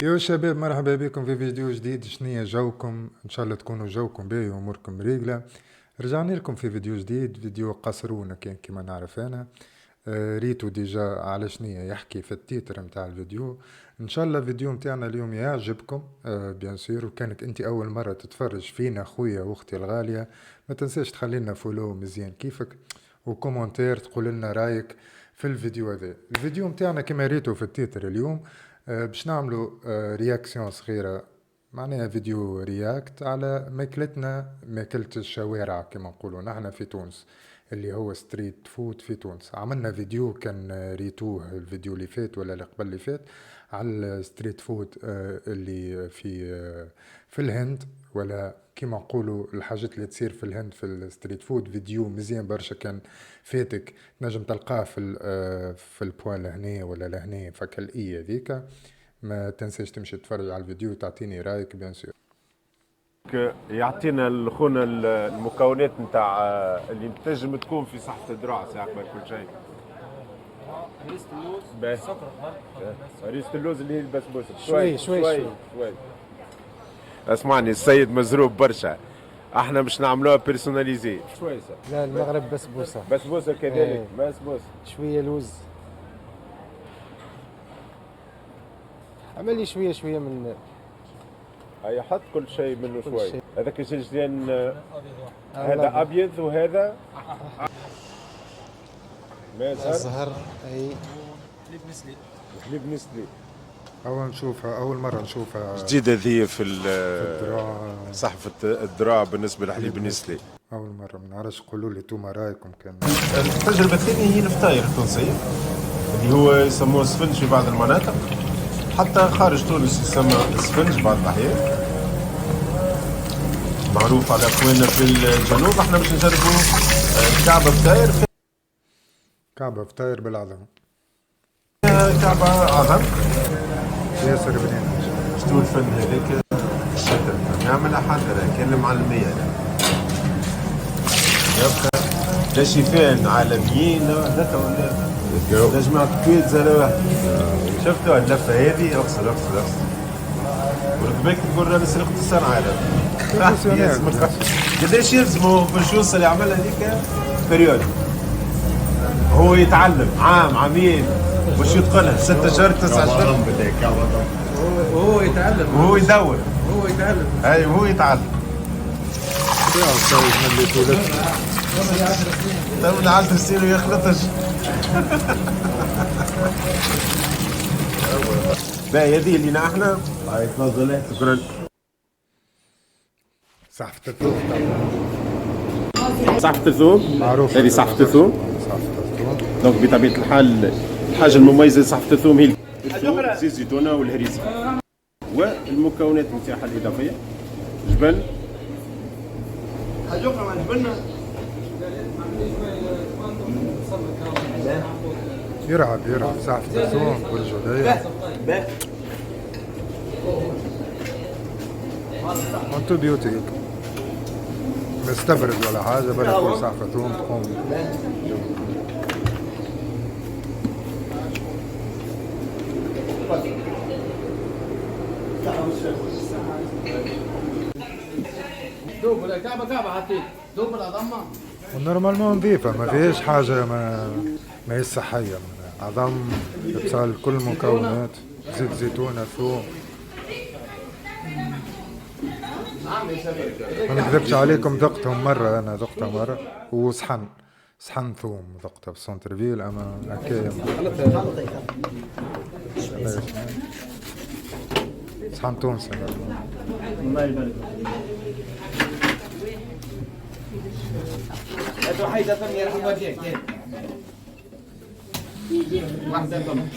يا شباب، مرحبا بكم في فيديو جديد. شنية جوكم؟ ان شاء الله تكونوا جوكم باهي واموركم ريقلة. رجعنا لكم في فيديو جديد، فيديو قصرونا كان كما نعرف انا. ريتو ديجا على شنية يحكي في التيتر متاع الفيديو. ان شاء الله الفيديو متاعنا اليوم يعجبكم بيان سير. وكانت انت اول مرة تتفرج فينا خويا واختي الغالية، ما تنساش تخلي لنا فولو مزيان كيفك، وكومنتير تقول لنا رايك في الفيديو هذا. الفيديو متاعنا كما ريتو في التيتر اليوم باش نعملوا رياكسيون صغيرة، معناها فيديو رياكت على ماكلتنا، ماكلة الشوارع كما نقولوا نحن في تونس، اللي هو ستريت فود في تونس. عملنا فيديو كان ريتوه الفيديو اللي فات ولا اللي قبل اللي فات على الستريت فود اللي في الهند، ولا كيما نقولوا الحاجات اللي تصير في الهند في الستريت فود. فيديو مزيان برشا كان فاتك، نجم تلقاه في في البوان لهنا ولا لهنا فك الاي هذيك. ما تنساش تمشي تتفرج على الفيديو وتعطيني رايك بيان سور. يعطينا الخونا المكونات نتاع اللي تنجم تكون في صحة الذراع ساعة كل شيء. هريسة اللوز، باهي. السكر هريسة اللوز اللي هي البسبوسة. شوي. اسمعني السيد مزروب برشا، احنا مش نعملوها بيرسوناليزي شوي. لا، المغرب بسبوسة. بسبوسة كذلك. ايه. بسبوسة شوية لوز، عمل لي شوية من هيا حط كل شيء منه كل شوي. شيء. هذاك الشجرين هذا الأبيض. ابيض وهذا ما زهر. الزهر. اي حليب نسلي. اول مرة نشوفها جديدة ذي في الذراع. صحفة الذراع بالنسبة لحليب النسلي. اول مرة ما نعرفش، قولوا لي توما رايكم كان. التجربة الثانية هي الفطاير التونسية اللي هو يسموه السفنج في بعض المناطق، حتى خارج تونس يسمى السفنج بعض الأحيان، معروف على أخواننا في الجنوب. احنا باش نجربوا كعبة فطاير. كعبة فطاير بالعظم. كعبة عظم. ياسر بنين. شتو الفن هذاك الشتر يعملها حاضر كان المعلمية يبقى لا شيفان عالميين لا ولا جماعة كويت زالا واحد. شفتوا اللفة هذه؟ اغسل وركبك تقول انا سرقت الصنعة هذا. قداش يلزموا باش يوصل يعمل هذيك بريود؟ هو يتعلم عام عامين باش يتقنها 6 اشهر 9 اشهر. هو يتعلم وهو يدور. اي هو يتعلم. يا سيد من اللي تولدت تو من 10 سنين ويخلطش. باهي هذه اللي احنا تفضل. شكرا. صحفة الثوم صحفة الثوم معروفة. هذه صحفة الثوم. صحفة الثوم. دونك بطبيعة الحال الحاجة المميزة لصحفة الثوم هي الثوم، زيت الزيتونة والهريسة والمكونات نتاعها الإضافية. جبن. حاجة أخرى مع الجبنة. يرعب صحفة الثوم برجولية. انتبيوتيك مستبرد ولا حاجة، بلا كل صحفة ثوم تقوم. دوب ولا كعبة حطيت دوب ولا ضمة. ونورمالمون نظيفة، ما فيهاش حاجة ما هي صحية. عظم، بصل، كل المكونات، زيت زيتونة، ثوم. ما نكذبش عليكم، ذقتهم مرة، أنا ذقتها مرة وصحن ثوم ذقتها في سونترفيل، أما هكايا صحن تونسي. الله يبارك. هاتوا حيدة ثانية راح نوديك. واحدة ثانية.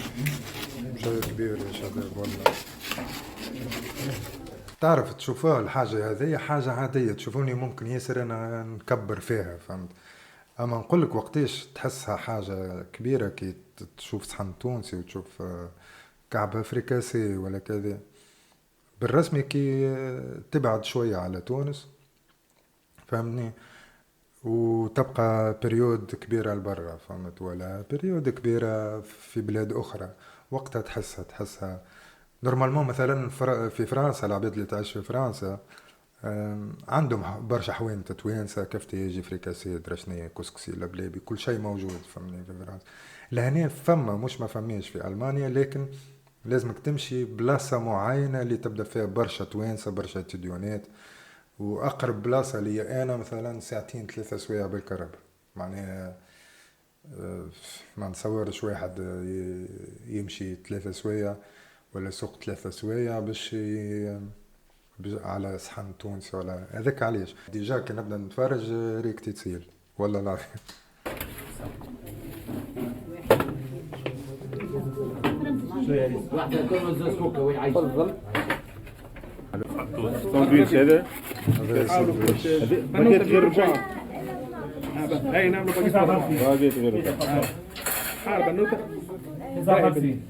شيء كبير يا شباب والله. تعرف تشوفوها الحاجة هذه حاجة عادية، تشوفوني ممكن ياسر أنا نكبر فيها، فهمت؟ أما نقولك وقتيش تحسها حاجة كبيرة كي تشوف صحن تونسي وتشوف كعبة فريكاسي ولا كذا. بالرسمي كي تبعد شوية على تونس، فهمني، وتبقى بريود كبيرة لبرا، فهمت، ولا بريود كبيرة في بلاد أخرى، وقتها تحسها نورمالمون مثلا في فرنسا العباد اللي تعيش في فرنسا عندهم برشا حوانت توانسة، كفتاجي، فريكاسي، درشنية، كسكسي، لبلابي، كل شيء موجود فهمني في فرنسا. لهنا فما مش ما فماش في ألمانيا، لكن لازمك تمشي بلاصة معينة اللي تبدأ فيها برشا توانسة، برشا تديونات. وأقرب بلاصة لي أنا مثلا ساعتين 3 سوايع بالكهرباء، معناها ما نتصورش واحد يمشي 3 سوايع ولا سوق 3 سوايع باش على صحن تونسي ولا هذاك. علاش ديجا كي نبدا نتفرج ريكتي تسيل والله العظيم. واحدة كل زوز كوكا وين عايش؟ ساندويتش هذا باكيت غير ربع. اي نعم باكيت غير ربع. حار بنوته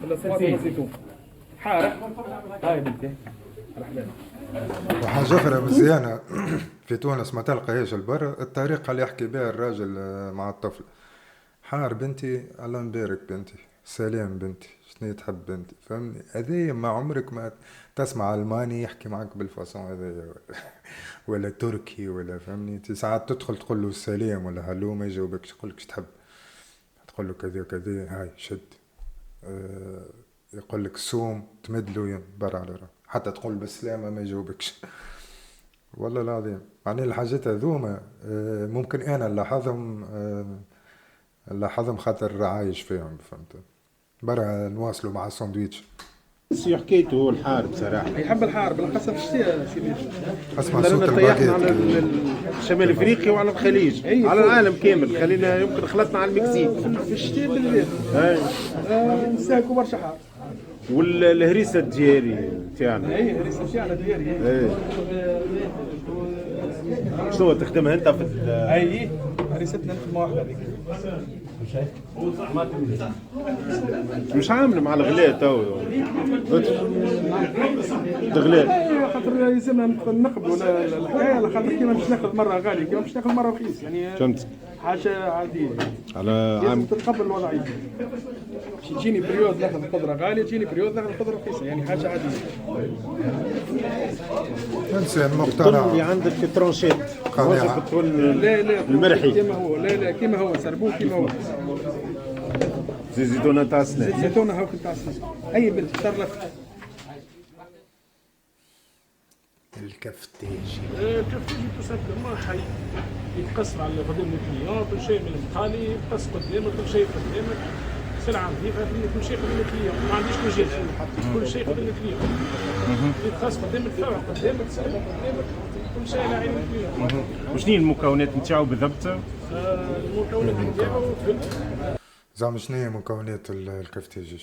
ولا صوص زيتون حاره. هاي بنتي مرحبا. وحاجة أخرى مزيانة في تونس ما تلقاهاش البر، الطريقة اللي يحكي بها الراجل مع الطفل. حار بنتي، الله مبارك بنتي، سلام بنتي، شنو تحب بنتي، فهمني؟ هذه ما عمرك ما تسمع ألماني يحكي معك بالفاصون هذا ولا تركي ولا فهمني. ساعات تدخل تقول له السلام ولا هلو ما يجاوبكش، يقول لك تحب، تقول له كذا كذا هاي شد، يقول لك صوم، تمد له برا على راه، حتى تقول بالسلامة ما يجاوبكش والله العظيم. يعني الحاجات هذوما ممكن أنا نلاحظهم خاطر عايش فيهم، فهمت؟ برا نواصلوا مع الساندويتش. شي حكيته هو الحار بصراحة، يحب الحار بالخاصة في الشتاء سيدي. اسمع صوت طيحنا على الباقيت. شمال افريقيا وعلى الخليج، على العالم كامل، خلينا يمكن خلطنا على المكسيك في الشتاء بالذات نساكو برشا حار. والهريسة الدياري تاعنا. اي هريسة تاعنا ديالي. شنو تخدمها انت في اي هريستنا نخدموا واحدة هذيك. مش عامل مع الغلاء تو الغلاء. خاطر يلزمنا نقبلوا الحكايه، على خاطر كيما باش ناخذ مره غالي كيما باش ناخذ مره رخيص، يعني فهمت حاجه عاديه. على لازم عام تتقبل الوضعيه. تجيني بريود ناخذ قدره غاليه، تجيني بريود ناخذ قدره رخيصه، يعني حاجه عاديه. إنسان اللي مقتنع. عندك ترونشيت قناعة. لا المرحي كيما هو، لا كيما هو سربوه كيما هو. زيت زيتونه تاع السنان. زيت زيتونه هاو تاع السنان. اي بنت اختار لك. الكفتاجي الكفتاجي تسكر حي يتقسم على قدام الكليون، كل شيء من الخالي يتقسم قدامك، كل شيء قدامك، سلعة نظيفة، كل شيء قدام الكليون، ما عنديش وجهات، كل شيء قدام الكليون، يتقسم قدامك، الفرع قدامك، السلة قدامك، كل شيء على عين الكليون. وشنو المكونات نتاعو بالضبط؟ المكونات نتاعو زعما شنو هي مكونات الكفتاجي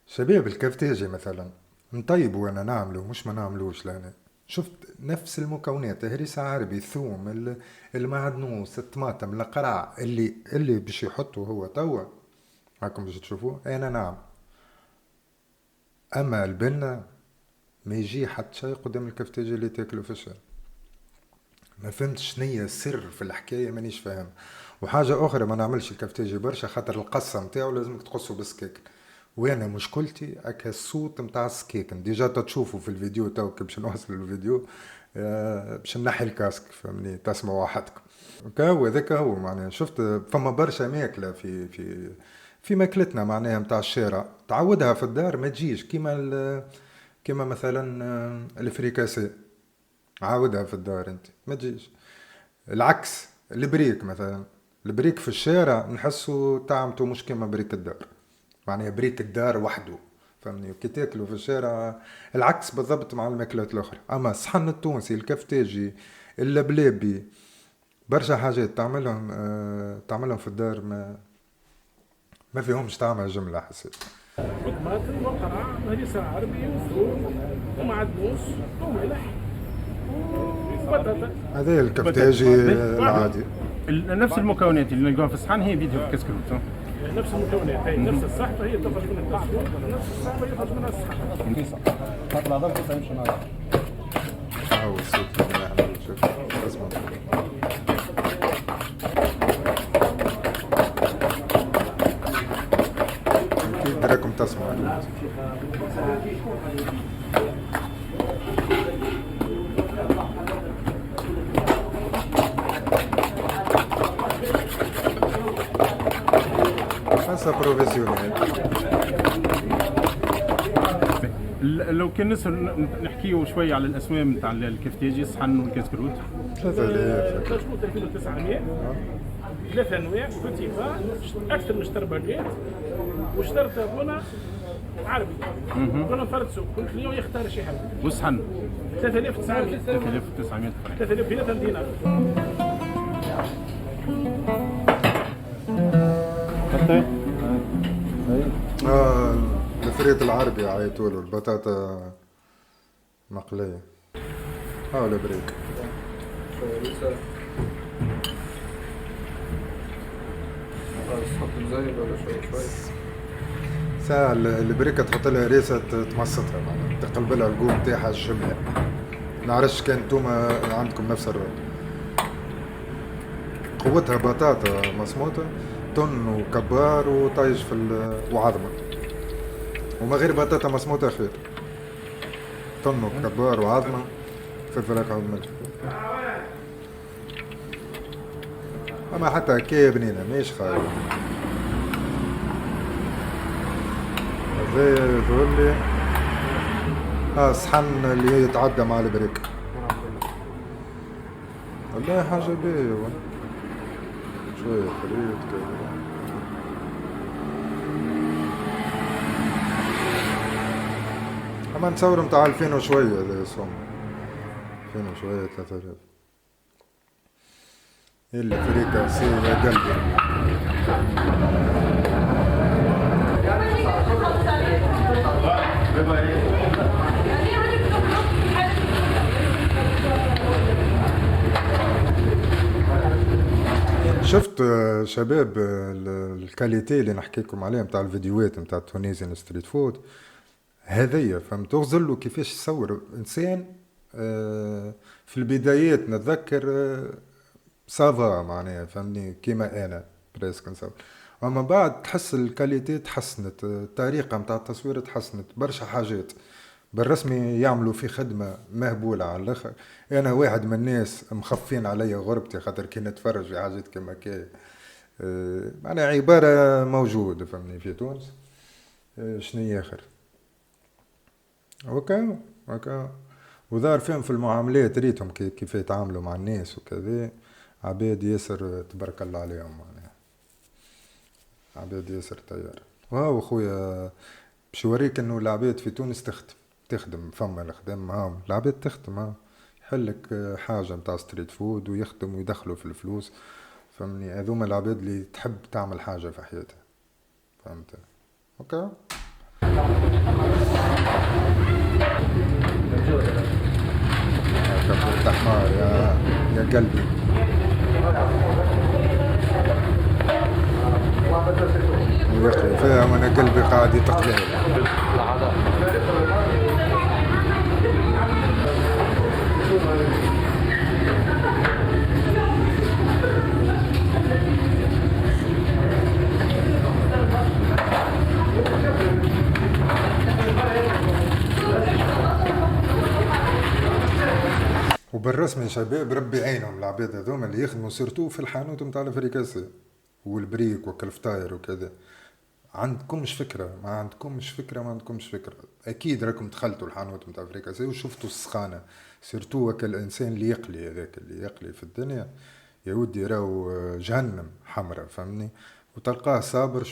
شباب الكفتاجي مثلا نطيبوا وانا نعملو مش ما نعملوش، لان شفت نفس المكونات، هريسة عربي، الثوم، المعدنوس، الطماطم، القرع اللي باش يحطوا هو توا هاكم باش تشوفوه انا نعم. اما البنة ما يجي حتى شيء قدام الكفتاجي اللي تاكله في الشارع. ما فهمتش شنية السر في الحكاية، مانيش فاهم. وحاجة أخرى ما نعملش الكفتاجي برشا خاطر القصة متاعو لازمك تقصه بالسكاكن، وانا مشكلتي اكا الصوت متاع السكاكن. ديجا تشوفوا في الفيديو تو كي باش نوصل الفيديو باش نحي الكاسك فهمني تسمعوا وحدكم. هو هذاك هو معناها. شفت فما برشا ماكلة في ماكلتنا معناها متاع الشارع تعودها في الدار ما تجيش، كيما مثلا الفريكاسي عاودها في الدار انت ما تجيش. العكس البريك مثلا، البريك في الشارع نحسه طعمته مش كيما بريك الدار، معناها بريك الدار وحده فهمني. كي تاكلوا في الشارع العكس بالضبط مع الماكلات الاخرى. اما الصحن التونسي، الكفتاجي، اللبلابي، برشا حاجات تعملهم في الدار ما فيهمش طعم جمله حسيت. طماطم وقرع وهريسة عربي وثوم ومعدنوس وملح وبطاطا. هذا الكفتاجي العادي. نفس المكونات اللي نلقاها في الصحن هي فيديو في كسكروت. نفس المكونات، هي نفس الصحفة هي تخرج من الكسكروت، نفس الصحفة يخرج منها الصحن. تطلع ضربة تمشي معاك. هو الصوت اللي يعمل شوف اسمع اكيد راكم تسمعوا. هسه بروفيسيونيل. لو كان نحكيو شويه على الاسماء نتاع الكفتاجي الصحن والكسكروت. 3000 كسكروت 2900 3 انواع فتيفا اكثر من شترباكيت واشترت ابونا عربي كنا نفرد سوق كل كليون يختار شي حاجه. والصحن 3900 3900 فرنك. 3000 دينار. الفريت العربي عيطولو البطاطا مقلية. ولا بريك. ساعة البريكة تحط لها ريسة تمصتها معناها تقلب لها القوم تاعها الجملة. نعرفش كان نتوما عندكم نفس الرد. قوتها بطاطا مصموطة طن وكبار وطايش وعظمة، وما غير بطاطا مصموطة خير. طن وكبار وعظمة فلفل أخضر وملح. أما حتى هكايا بنينة ماهيش خايبة. هذايا يظهرلي الصحن اللي يتعدى مع البريك. والله حاجة باهية شوية خليط كذا. أما نتصور متاع 2000 وشوية هذا صوم 2000 وشوية 3000. اللي فريقة سي يا قلبي. شفت شباب الكاليتي اللي نحكيكم عليها متاع الفيديوهات متاع تونيزيان ستريت فود هذيا، فهمت؟ تغزلوا كيفاش تصور انسان في البدايات. نتذكر سافا معناها فهمني كيما انا بريسك نصور، اما بعد تحس الكاليتي تحسنت، الطريقه متاع التصوير تحسنت برشا حاجات. بالرسمي يعملوا في خدمه مهبوله على الاخر. انا واحد من الناس مخفين عليا غربتي خاطر كي نتفرج في حاجات كيما كي معناها عباره موجوده فهمني في تونس. شنو اخر وكا وظهر فيهم في المعاملات ريتهم كيف يتعاملوا مع الناس وكذا. عباد ياسر تبارك الله عليهم معناها، عباد ياسر طيار. وهو خويا باش يوريك انه العباد في تونس تخدم فما الخدام معاهم. العباد تخدم يحلك حاجه متاع ستريت فود ويخدم ويدخلوا في الفلوس فهمني. هذوما العباد اللي تحب تعمل حاجه في حياتها، فهمت؟ اوكي كفر حمار يا قلبي. ويقي فيها وانا قلبي قاعد يتقلب. وبالرسم يا شباب ربي عينهم العباد هذوما اللي يخدموا سيرتو في الحانوت متاع الفريكاسي والبريك والكلفتاير وكذا. عندكمش فكرة ما عندكمش فكرة. أكيد راكم دخلتوا الحانوت متاع الفريكاسي وشفتوا السخانة سيرتو وكا الإنسان اللي يقلي هذاك اللي يقلي في الدنيا يا ودي راهو جهنم حمراء فهمني. وتلقاه صابر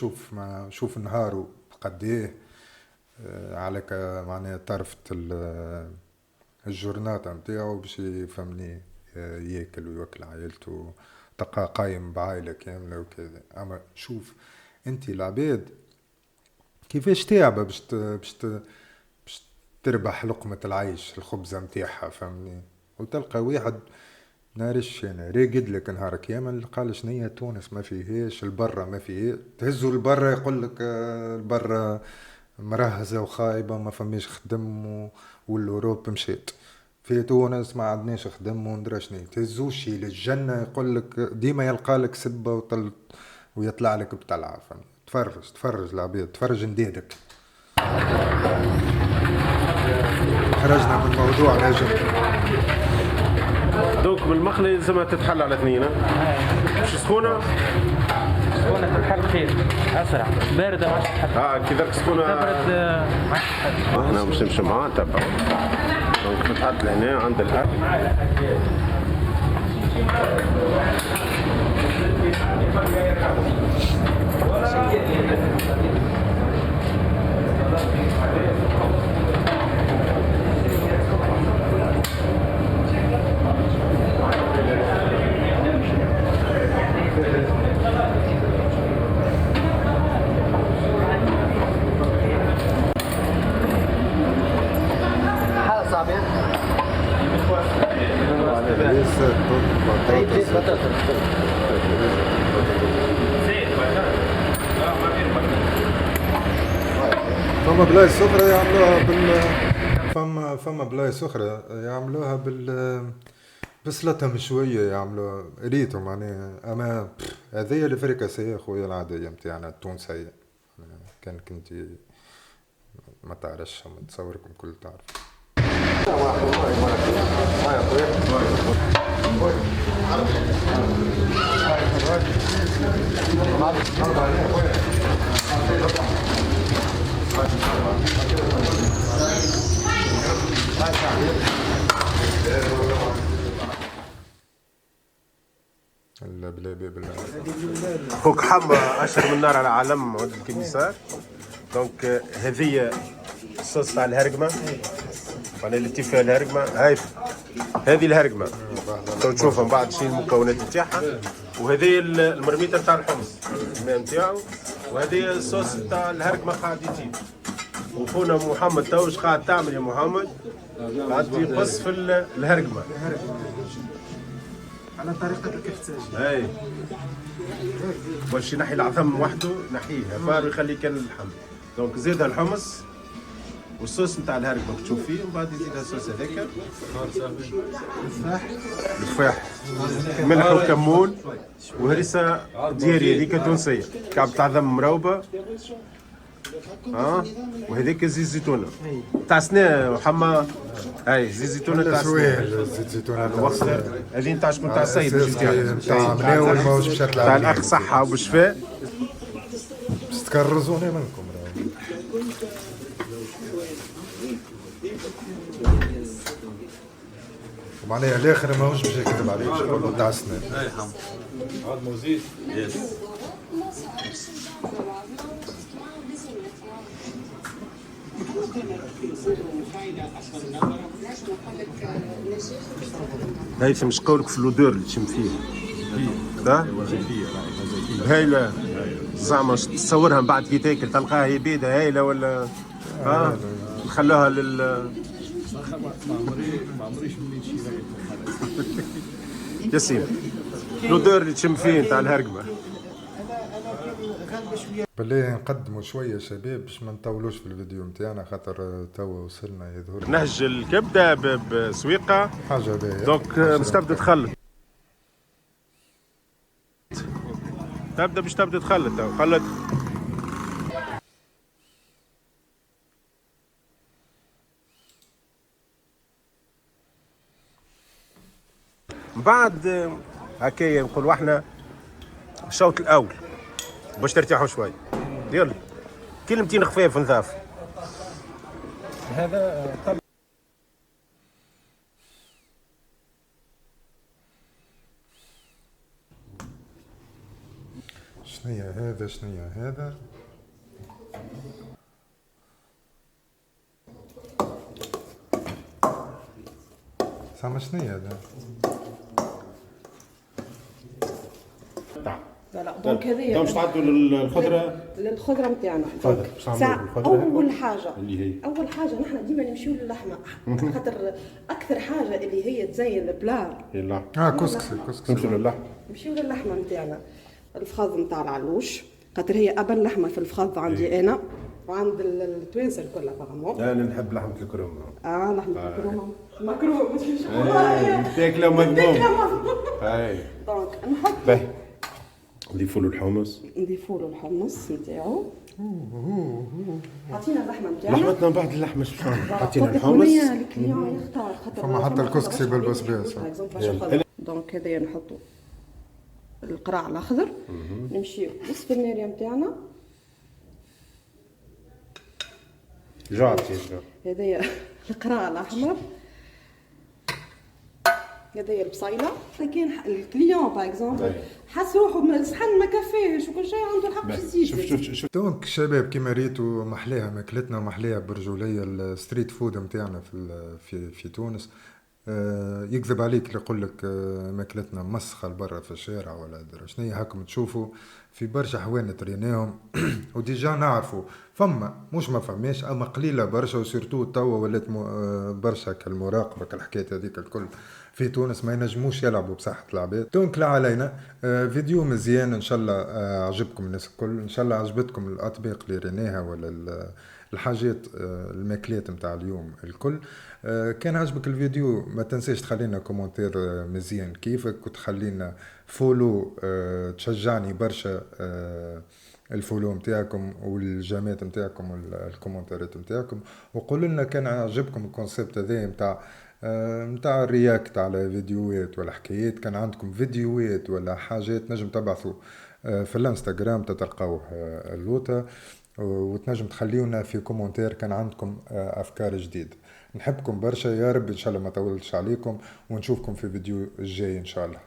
شوف نهاره قديه على معناها طرفة الجورناطة متاعو باش يفهمني ياكل ويوكل عائلته. تلقاه قايم بعائلة كاملة وكذا. أما شوف انتي العباد كيفاش تعبة باش تربح لقمة العيش الخبزة متاعها فهمني. وتلقى واحد نارش يعني راقد لك نهار كامل قال شنية تونس ما فيهاش، البرة ما فيه. تهزوا البرة يقول لك البرة مرهزة وخايبة ما فماش خدم والأوروب مشيت. في تونس ما عندناش خدم وندرشني. تهزوشي للجنة يقول لك ديما يلقى لك سبة ويطلع لك بطلعة فهمت. تفرج العباد، تفرج نديدك. خرجنا من موضوع نجم. دوك بالمقلي لازمها تتحل على اثنين. مش سخونه؟ سخونة تتحل خير أسرع، باردة ما تتحل. كي ذاك سخونه تبرد ما تتحل. احنا باش نمشي معاه تبع. دونك تتحط لهنا عند الاكل. فما بلايص أخرى يعملوها فما بلايص أخرى يعملوها بسلطة مشوية، يعملوها ريتو معناها. أما هذيا الفريكاسية خويا العادية متاعنا التونسية. كان كنتي ما تعرفش، متصوركم كل تعرف. خوك حما اشهر من نار على العالم عود الكميسار. دونك هذه الصوص تاع الهرقمه، انا اللي فيها الهرقمه. هاي هذه الهرقمه تو تشوفها من بعد شنو المكونات نتاعها. وهذه المرميته تاع الحمص الماء نتاعو. وهذه الصوص تاع الهرقمه قاعد يجيب. وخونا محمد توش قاعد تعمل يا محمد، قاعد يقص في الهرقمه على طريقة الكفتاجي. اي باش ينحي العظم وحده، نحيه فار ويخليه كان اللحم. دونك زيدها الحمص والصوص نتاع الهرقمه تشوف فيه، ومن بعد يزيدها الصوص هذاك التفاح ملح وكمون وهريسه دياريه هذيك تونسيه، كعب تاع ذم مروبه. وهذيك زيت زيتونه تاع سنة وحما. هاي زيت زيتونه تاع سنة. زيت زيتونه هذه نتاع شكون؟ تاع السيد تاع مناول ماهوش باش تاع الاخ صحه وبشفاء. باش تكرزوني منكم. معناها الاخر ماهوش باش يكذب عليك، باش يقول له تاع سنان. اي حمد عاد موزيد يس. هيثم اش قولك في اللودور اللي تشم فيه؟ ده؟ هايلة زعما تصورها من بعد كي تاكل تلقاها هي بيضة هايلة ولا نخلوها لل ما عمريش مني شي ياسين اللودور اللي تشم فيه نتاع الهرقمة. بالله نقدموا شوية شباب باش ما نطولوش في الفيديو نتاعنا، خاطر توا وصلنا يظهر نهج الكبدة بسويقة حاجة باهية. دونك مستبدا تخلط. باش تبدا تخلط تو خلط. بعد هكايا نقولوا احنا الشوط الاول باش ترتاحوا شوي. يلا كلمتين خفاف نظاف. هذا شنيا هذا شنيا هذا سامع شنيا هذا؟ لا دونك هذه باش تعدوا للخضره نتاعنا. اول حاجه نحن ديما نمشيو للحمه، خاطر اكثر حاجه اللي هي تزين البلا. كسكسي نمشيو للحم. نمشيو للحمه نتاعنا، الفخاذ نتاع العلوش، خاطر هي ابن لحمه في الفخاذ عندي انا وعند التوانسه الكل فهموا. انا نحب لحمه الكروم. لحمه الكروم مكروه مش تاكله مذموم. دونك نحط نضيفوا له الحمص. نضيفوا له الحمص نتاعو. عطينا اللحمه نتاعنا. لحمتنا بعد اللحمه شو عطينا الحمص. الحمص. الكليون يختار خاطر فما حتى الكسكسي بالبسباس. دونك هذايا نحطوا القراع الاخضر. نمشيو للسفناريه نتاعنا. جعتي هذايا القراع الاحمر. هذايا البصيله. كان الكليون باغ اكزومبل حس روحه من الصحن ما كفاهش وكل شيء عنده الحق باش يزيد. شوف دونك الشباب كيما ريتوا محليها ماكلتنا محليها برجوليه الستريت فود نتاعنا في تونس. يكذب عليك اللي يقول لك ماكلتنا مسخه برا في الشارع ولا درا شنو هاكم تشوفوا في برشا حوانت ريناهم وديجا نعرفوا فما مش ما فماش اما قليله برشا وسيرتو توا ولات برشا كالمراقبه كالحكايات هذيك الكل في تونس ما ينجموش يلعبوا بصحه العباد. دونك لا علينا فيديو مزيان ان شاء الله عجبكم الناس الكل ان شاء الله عجبتكم الاطباق اللي ريناها ولا الحاجات الماكلات متاع اليوم الكل. كان عجبك الفيديو ما تنساش تخلينا كومنتير مزيان كيفك وتخلينا فولو تشجعني برشا الفولو متاعكم والجامات متاعكم والكومنتارات متاعكم وقولوا لنا كان عجبكم الكونسيبت هذا متاع الرياكت على فيديوهات ولا حكايات. كان عندكم فيديوهات ولا حاجات نجم تبعثوا في الانستغرام تتلقاوه اللوطة وتنجم تخليونا في كومنتير كان عندكم أفكار جديدة. نحبكم برشا يا رب إن شاء الله ما طولتش عليكم ونشوفكم في فيديو الجاي إن شاء الله.